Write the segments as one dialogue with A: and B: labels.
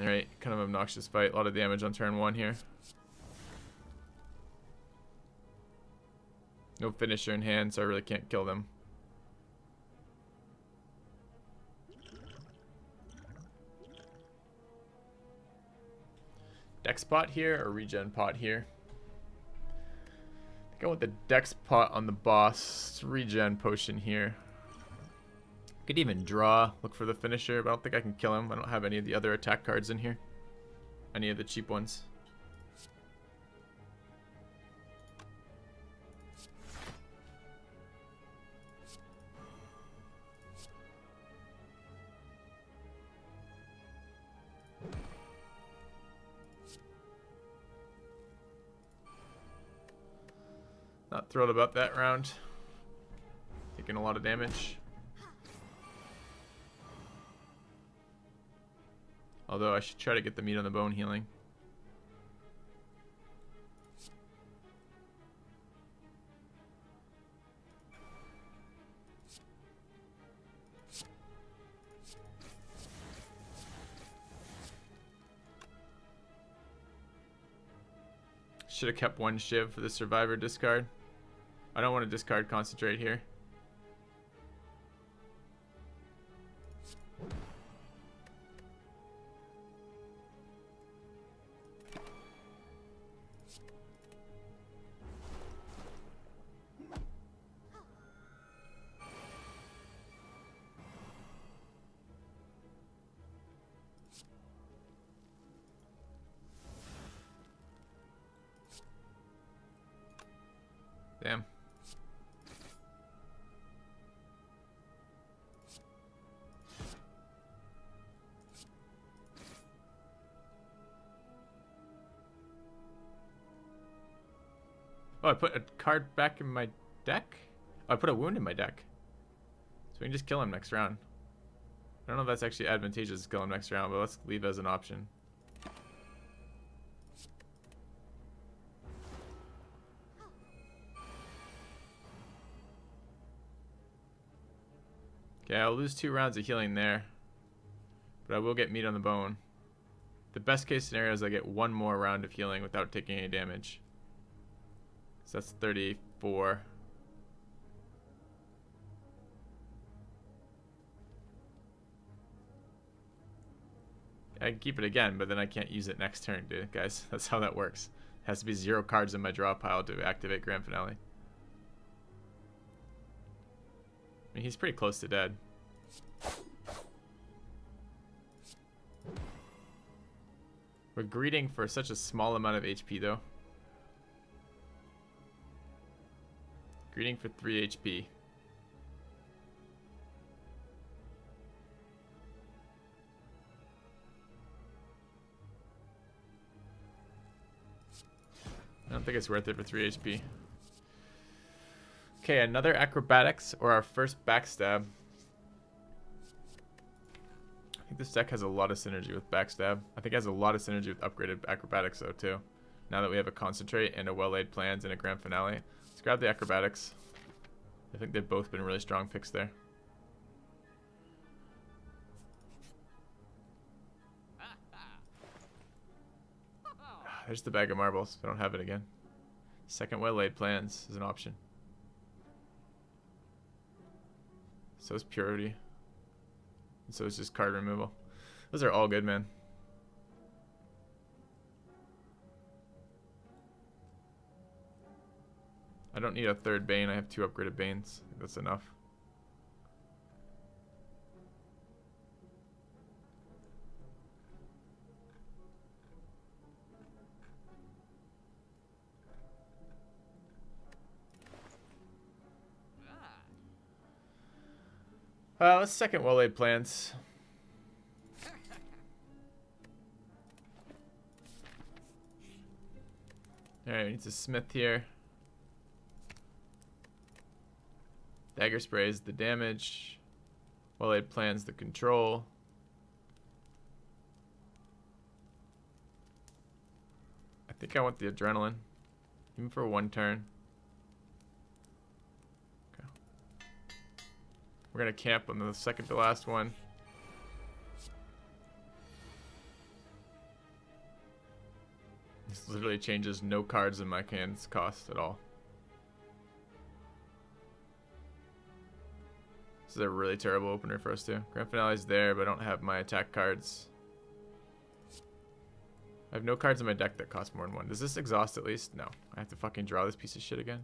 A: Alright, kind of obnoxious fight. A lot of damage on turn 1 here. No finisher in hand, so I really can't kill them. Dex pot here or regen pot here? I think I want the Dex pot on the boss. Regen potion here. Could even draw, look for the finisher, but I don't think I can kill him. I don't have any of the other attack cards in here. Any of the cheap ones. Not thrilled about that round. Taking a lot of damage. Although I should try to get the meat on the bone healing. Should have kept one shiv for the survivor discard. I don't want to discard concentrate here. Damn. Oh, I put a card back in my deck? Oh, I put a wound in my deck. So we can just kill him next round. I don't know if that's actually advantageous to kill him next round, but let's leave it as an option. Okay, I'll lose 2 rounds of healing there. But I will get meat on the bone. The best case scenario is I get 1 more round of healing without taking any damage. So that's 34. I can keep it again, but then I can't use it next turn, dude, guys. That's how that works. It has to be 0 cards in my draw pile to activate Grand Finale. I mean, he's pretty close to dead. We're greeting for such a small amount of HP, though. Greeting for 3 HP. I don't think it's worth it for 3 HP. Okay, another acrobatics or our first backstab. I think this deck has a lot of synergy with backstab. I think it has a lot of synergy with upgraded acrobatics though too. Now that we have a concentrate and a well-laid plans and a grand finale. Let's grab the acrobatics. I think they've both been really strong picks there. There's the bag of marbles. I don't have it again. Second well-laid plans is an option. So is purity. And so is just card removal. Those are all good, man. I don't need a third Bane. I have 2 upgraded Banes. I think that's enough. Let's second well-laid plans. Alright, we need a smith here. Dagger sprays the damage. Well-laid plans the control. I think I want the adrenaline. Even for 1 turn. We're going to camp on the second to last one. This literally changes no cards in my hand's cost at all. This is a really terrible opener for us too. Grand Finale's there, but I don't have my attack cards. I have no cards in my deck that cost more than 1. Does this exhaust at least? No. I have to fucking draw this piece of shit again.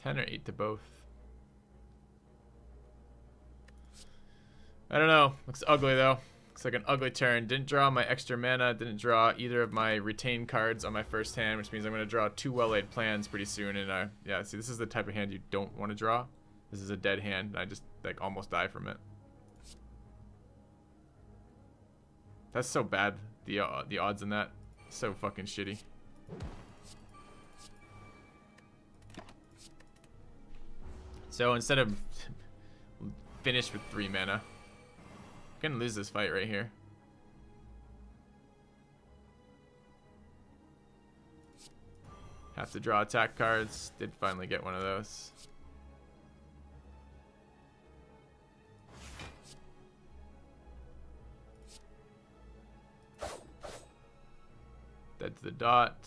A: Or 8 to both. I don't know. Looks ugly though. Looks like an ugly turn. Didn't draw my extra mana. Didn't draw either of my retained cards on my first hand, which means I'm going to draw 2 well-laid plans pretty soon. And yeah, see, this is the type of hand you don't want to draw. This is a dead hand, and I just like almost die from it. That's so bad. The odds in that, so fucking shitty. So instead of finish with 3 mana, I'm gonna lose this fight right here. Have to draw attack cards. Did finally get one of those. Dead to the dot.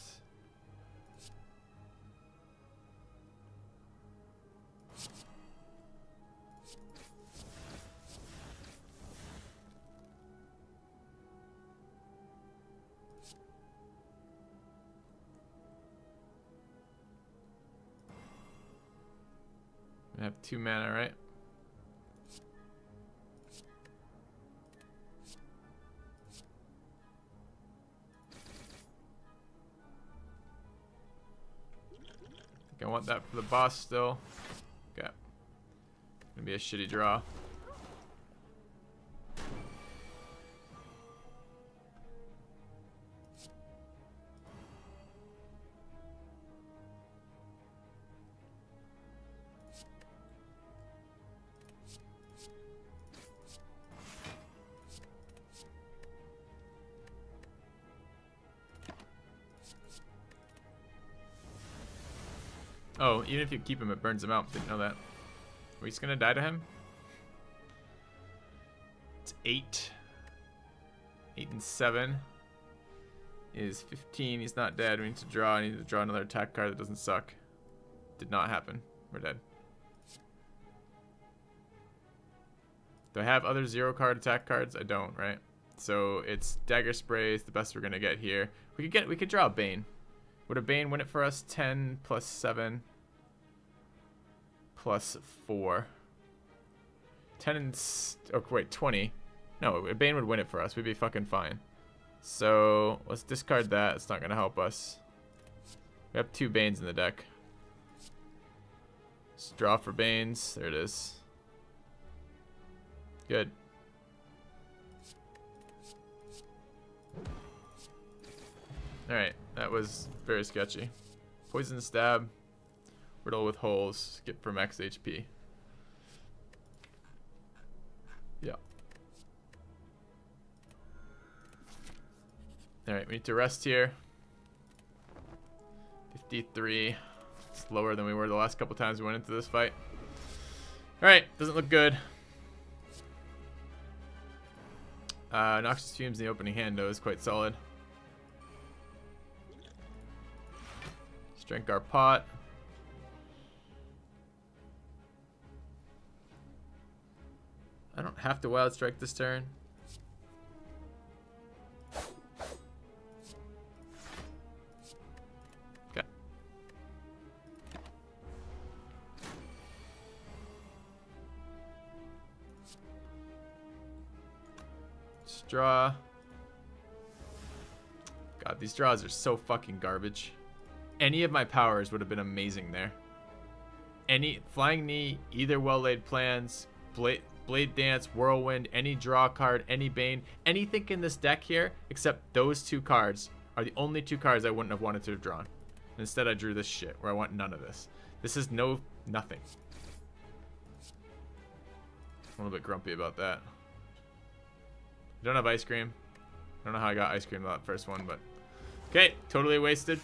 A: I have 2 mana, right? I think I want that for the boss still. Okay. Gonna be a shitty draw. Oh, even if you keep him, it burns him out. Didn't know that. Are we just gonna die to him? It's 8. 8 and 7 is 15. He's not dead. We need to draw. I need to draw another attack card that doesn't suck. Did not happen. We're dead. Do I have other 0-card attack cards? I don't, right? So it's Dagger Spray is the best we're gonna get here. We could draw a Bane. Would a Bane win it for us? 10 plus 7 plus 4. 10 and... Oh, wait, 20. No, a Bane would win it for us. We'd be fucking fine. So, let's discard that. It's not going to help us. We have 2 Banes in the deck. Let's draw for Banes. There it is. Good. Alright, that was very sketchy. Poison Stab. Riddle with Holes. Skip for max HP. Yeah. Alright, we need to rest here. 53. It's lower than we were the last couple times we went into this fight. Alright, doesn't look good. Noxious Fumes in the opening hand, though, is quite solid. Drink our pot. I don't have to wild strike this turn. Okay. Just draw. God, these draws are so fucking garbage. Any of my powers would have been amazing there. any Flying Knee, either well-laid plans, Blade Dance, Whirlwind, any draw card, any Bane, anything in this deck here except those 2 cards are the only 2 cards I wouldn't have wanted to have drawn. Instead, I drew this shit where I want none of this. This is nothing. I'm a little bit grumpy about that. I don't have ice cream. I don't know how I got ice cream that first one, but okay, totally wasted.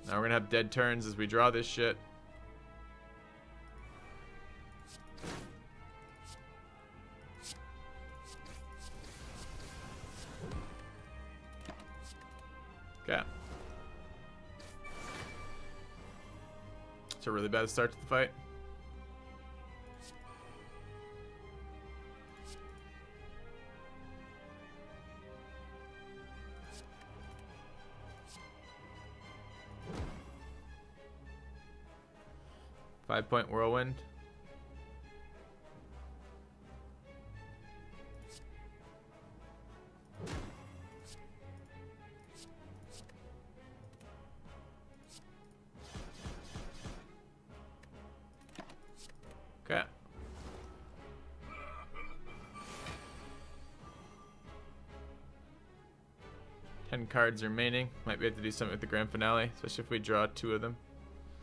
A: Now we're gonna have dead turns as we draw this shit. Okay. It's a really bad start to the fight. Five-point Whirlwind. Okay. Ten cards remaining. Might be able to do something with the grand finale, especially if we draw 2 of them.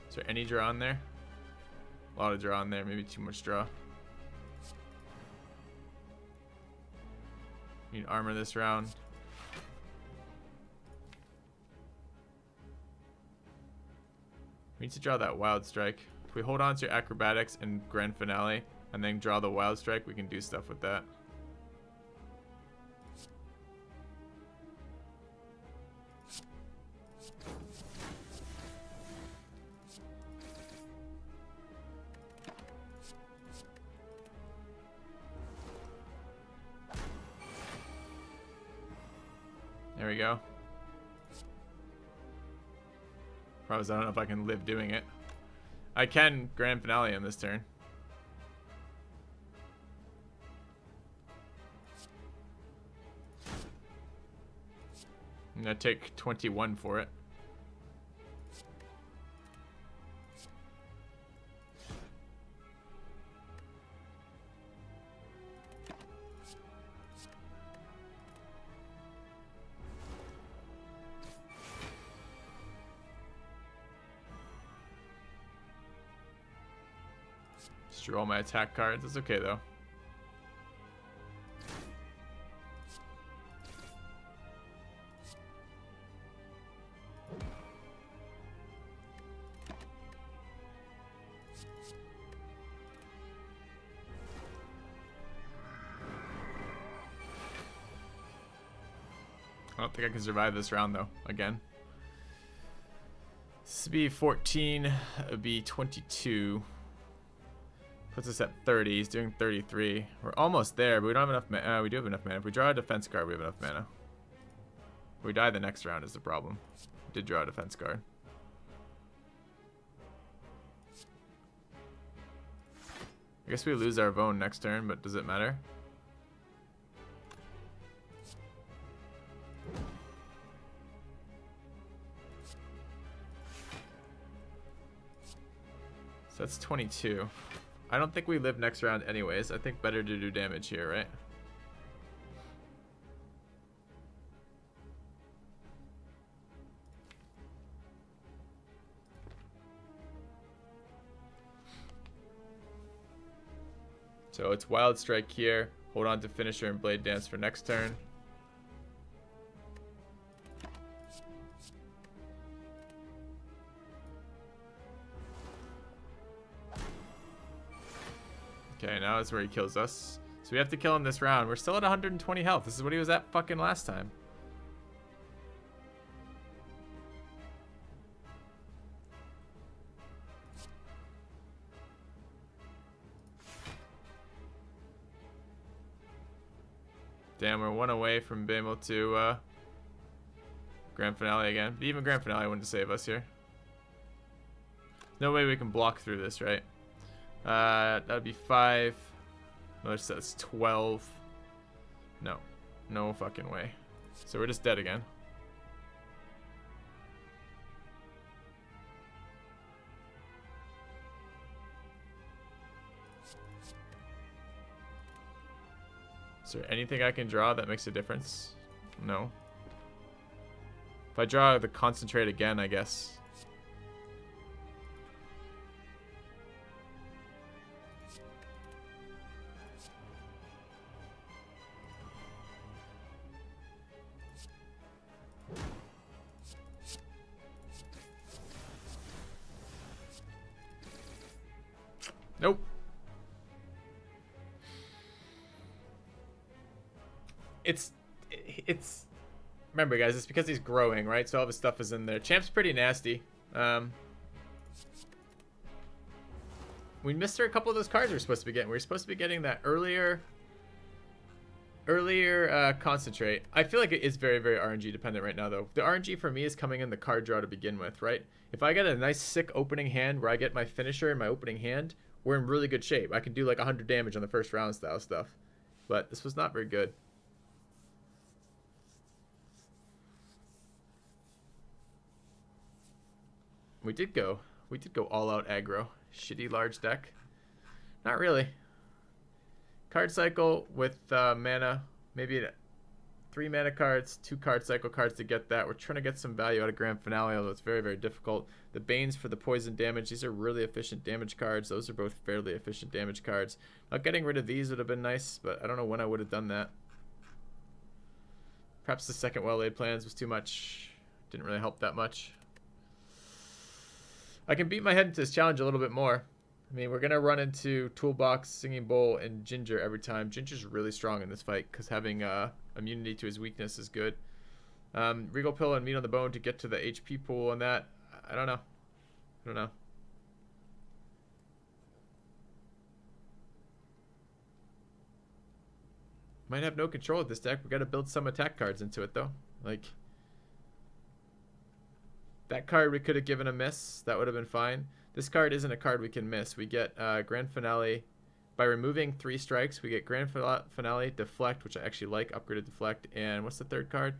A: Is there any draw on there? A lot of draw on there, maybe too much draw. Need armor this round. We need to draw that Wild Strike. If we hold on to Acrobatics and Grand Finale and then draw the Wild Strike, we can do stuff with that. There we go. Problem is, I don't know if I can live doing it. I can Grand Finale on this turn. I'm gonna take 21 for it. Drew all my attack cards. It's okay though. I don't think I can survive this round though. Again. This would be 14. It would be 22. Puts us at 30. He's doing 33. We're almost there, but we don't have enough mana. We do have enough mana. If we draw a defense card, we have enough mana. If we die the next round is the problem. We did draw a defense card. I guess we lose our Vone next turn, but does it matter? So that's 22. I don't think we live next round anyways. I think better to do damage here, right? So it's Wild Strike here. Hold on to Finisher and Blade Dance for next turn. Okay, now is where he kills us. So we have to kill him this round. We're still at 120 health. This is what he was at fucking last time. Damn, we're one away from being able to Grand Finale again. But even Grand Finale wouldn't save us here. No way we can block through this, right? That would be 5. Another set's 12. No. No fucking way. So we're just dead again. Is there anything I can draw that makes a difference? No. If I draw the concentrate again, I guess. Nope. It's remember guys, it's because he's growing, right? So all of his stuff is in there. Champ's pretty nasty. We missed a couple of those cards we were supposed to be getting. We were supposed to be getting that earlier concentrate. I feel like it is very, very RNG dependent right now though. The RNG for me is coming in the card draw to begin with, right? If I get a nice sick opening hand where I get my finisher in my opening hand, we're in really good shape. I can do like 100 damage on the first round style stuff. But this was not very good. We did go all out aggro. Shitty large deck. Not really. Card cycle with mana. Maybe 3 mana cards, 2 card cycle cards to get that. We're trying to get some value out of Grand Finale, although it's very, very difficult. The Banes for the poison damage. These are really efficient damage cards. Those are both fairly efficient damage cards. Not getting rid of these would have been nice, but I don't know when I would have done that. Perhaps the second well-laid plans was too much. Didn't really help that much. I can beat my head into this challenge a little bit more. I mean, we're going to run into Toolbox, Singing Bowl, and Ginger every time. Ginger's really strong in this fight because having immunity to his weakness is good. Regal Pill and Meat on the Bone to get to the HP pool and that. I don't know. Might have no control of this deck. We got to build some attack cards into it, though. Like, that card we could have given a miss. That would have been fine. This card isn't a card we can miss. We get Grand Finale. By removing 3 strikes, we get Grand Finale, Deflect, which I actually like, upgraded Deflect, and what's the third card?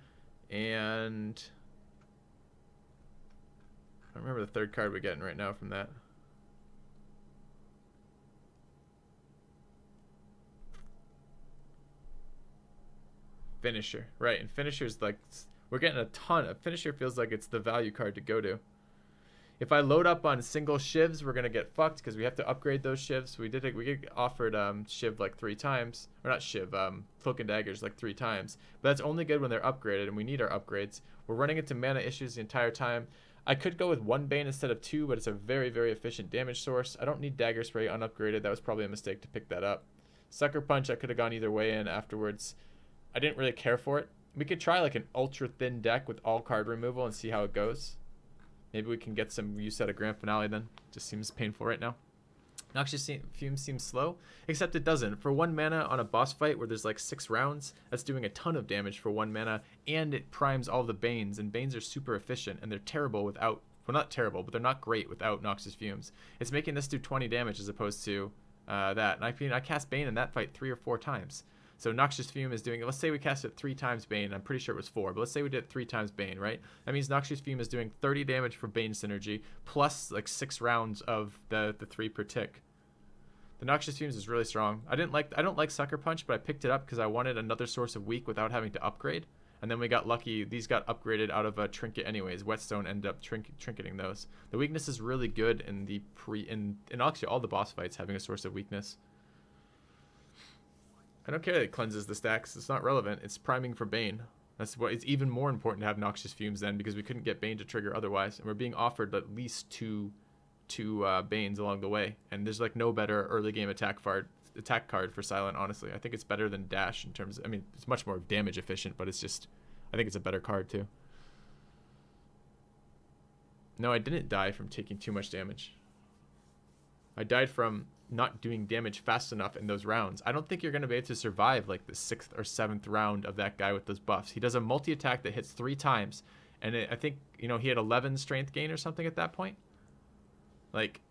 A: And I don't remember the third card we're getting right now from that. Finisher, right? And Finisher's like, we're getting a ton of Finisher. Feels like it's the value card to go to. If I load up on single shivs, we're gonna get fucked because we have to upgrade those shivs. We get offered shiv like 3 times, or not shiv, cloak and daggers like 3 times. But that's only good when they're upgraded, and we need our upgrades. We're running into mana issues the entire time. I could go with 1 Bane instead of 2, but it's a very, very efficient damage source. I don't need Dagger Spray unupgraded. That was probably a mistake to pick that up. Sucker Punch, I could have gone either way in afterwards. I didn't really care for it. We could try like an ultra thin deck with all card removal and see how it goes. Maybe we can get some use out of Grand Finale then. Just seems painful right now. Noxious Fumes seems slow, except it doesn't. For 1 mana on a boss fight where there's like 6 rounds, that's doing a ton of damage for 1 mana, and it primes all the Banes, and Banes are super efficient, and they're terrible without, well, not terrible, but they're not great without Noxious Fumes. It's making this do 20 damage as opposed to that. And I cast Bane in that fight 3 or 4 times. So Noxious Fume is doing, let's say we cast it 3 times Bane. I'm pretty sure it was 4, but let's say we did it 3 times Bane, right? That means Noxious Fume is doing 30 damage for Bane synergy, plus like 6 rounds of the 3 per tick. The Noxious Fumes is really strong. I don't like Sucker Punch, but I picked it up because I wanted another source of weak without having to upgrade. And then we got lucky. These got upgraded out of a trinket anyways. Whetstone ended up trinketing those. The weakness is really good in the in actually all the boss fights having a source of weakness. I don't care that it cleanses the stacks. It's not relevant. It's priming for Bane. That's what. It's even more important to have Noxious Fumes then because we couldn't get Bane to trigger otherwise, and we're being offered at least two Banes along the way. And there's like no better early game attack card for Silent. Honestly, I think it's better than Dash in terms of, I mean, it's much more damage efficient, but it's just, I think it's a better card too. No, I didn't die from taking too much damage. I died from not doing damage fast enough in those rounds. I don't think you're going to be able to survive like the 6th or 7th round of that guy with those buffs. He does a multi-attack that hits 3 times, and I think, you know, he had 11 strength gain or something at that point. Like,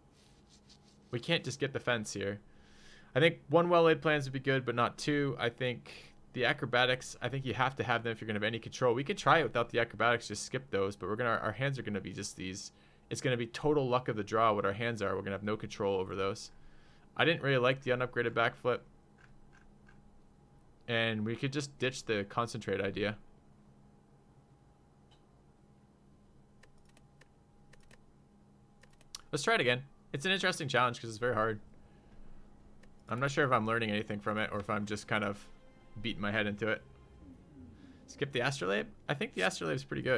A: we can't just get the fence here. I think 1 well-laid plans would be good, but not 2. I think the acrobatics, I think you have to have them if you're going to have any control. We could try it without the acrobatics, just skip those, but our hands are going to be just these. It's going to be total luck of the draw what our hands are. We're going to have no control over those. I didn't really like the unupgraded backflip. And we could just ditch the concentrate idea. Let's try it again. It's an interesting challenge because it's very hard. I'm not sure if I'm learning anything from it or if I'm just kind of beating my head into it. Skip the astrolabe? I think the astrolabe is pretty good.